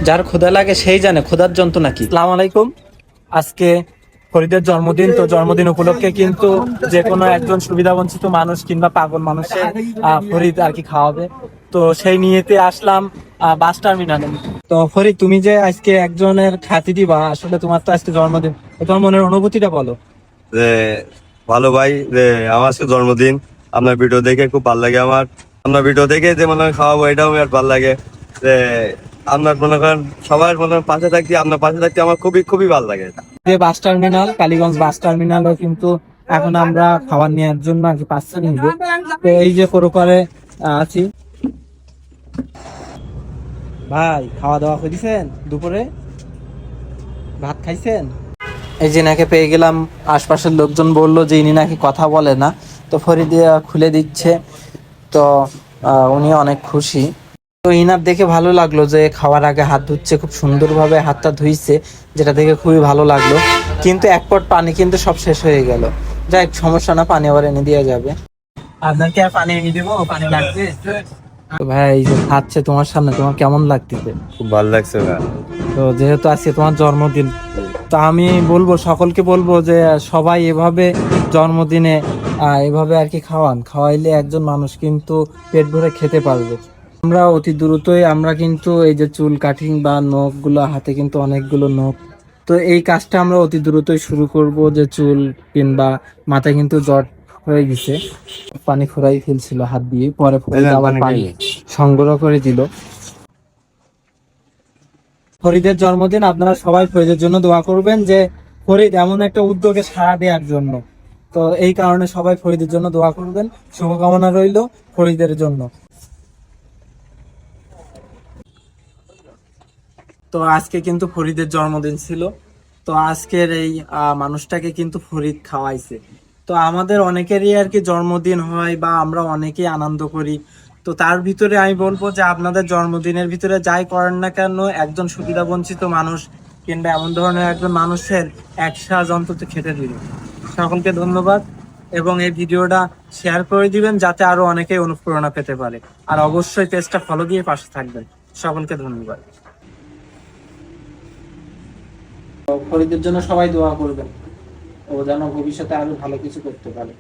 যার ক্ষুধা লাগে সেই জানে ক্ষুধার যন্ত্রণা কি। আসসালামু আলাইকুম। আজকে ফরিদের জন্মদিন, তো জন্মদিন উপলক্ষে কিন্তু যে কোনো একজন সুবিধা বঞ্চিত মানুষ কিংবা পাগল মানুষের ফরিদ আর কি খাওয়াবে, তো সেই নিয়েতে আসলাম বাস টার্মিনালে। তো ফরিদ, তুমি যে আজকে একজনের খ্যাতি দিবা, আসলে তোমার তো আজকে জন্মদিন, তোমার মনের অনুভূতিটা বলো। যে ভালো ভাই, যে আমার আজকে জন্মদিন, আপনার ভিডিও দেখে খুব ভালো লাগে আমার। আপনার ভিডিও দেখে যে মনে হয় খাওয়াবো, এটাও আমার ভালো লাগে। যে আপনার মনে করেন সবার মনে করেন পাশে থাকতে, আপনার পাশে থাকতে আমার খুবই খুবই ভালো লাগে এটা। যে বাস টার্মিনাল, কালীগঞ্জ বাস টার্মিনালও কিন্তু এখন আমরা খাবার নেওয়ার জন্য আর কি পাচ্ছি নিব। তো এই যে করে আছি। ভাই, খাওয়া দাওয়া করেছেন? দুপুরে ভাত খাইছেন? এই যে নাকি পেয়ে গেলাম, আশপাশের লোকজন বললো যে ইনি নাকি কথা বলে না, তো ফরিদিয়া খুলে দিচ্ছে। তো উনি অনেক খুশি। তো ইনার দেখে ভালো লাগলো যে খাওয়ার আগে হাত ধুচ্ছে, খুব সুন্দরভাবে হাতটা ধুইছে, যেটা দেখে খুবই ভালো লাগলো। কিন্তু এক পট পানি কিন্তু সব শেষ হয়ে গেল। যাই হোক, সমস্যা না, পানি আবার এনে দেওয়া যাবে। আপনাকে আর পানি এনে দেবো? পানি লাগবে? তো ভাই, এই যে খাচ্ছে তোমার সামনে, তোমার কেমন লাগতেছে? খুব ভালো লাগছে ভাই। তো যেহেতু আজকে তোমার জন্মদিন, তো আমি বলবো, সকলকে বলবো যে সবাই এভাবে জন্মদিনে এভাবে আর কি খাওয়াইলে একজন মানুষ কিন্তু পেট ভরে খেতে পারবে। আমরা অতি দ্রুতই আমরা কিন্তু এই যে চুল কাটিং বা নখ গুলো, হাতে কিন্তু অনেকগুলো নখ, তো এই কাজটা আমরা অতি দ্রুতই শুরু করব। যে চুল কিংবা মাথায় কিন্তু জট হয়ে গেছে, পানি ফুরাই ফেলছিল হাত দিয়ে, পরে আবার পানি সংগ্রহ করে দিল। ফরিদের জন্মদিন, আপনারা সবাই ফরিদের জন্য দোয়া করবেন, যে ফরিদ এমন একটা উদ্যোগে সাড়া দেওয়ার জন্য। তো এই কারণে সবাই ফরিদের জন্য দোয়া করবেন, শুভকামনা রইল ফরিদের জন্য। তো আজকে কিন্তু ফরিদের জন্মদিন ছিল, তো আজকের এই মানুষটাকে কিন্তু ফরিদ খাওয়াইছে। তো আমাদের অনেকেরই আর কি জন্মদিন হয় বা আমরা অনেকেই আনন্দ করি। তো তার ভিতরে আমি বলবো যে আপনাদের জন্মদিনের ভিতরে যাই করেন না কেন, একজন সুবিধা বঞ্চিত মানুষ কিংবা এমন ধরনের একজন মানুষের এক সাজ অন্তত খেতে দিন। সকলকে ধন্যবাদ, এবং এই ভিডিওটা শেয়ার করে দিবেন যাতে আরো অনেকেই অনুপ্রেরণা পেতে পারে। আর অবশ্যই পেজটা ফলো দিয়ে পাশে থাকবেন। সকলকে ধন্যবাদ। ফরিদের জন্য সবাই দোয়া করবেন, ও যেন ভবিষ্যতে আরো ভালো কিছু করতে পারে।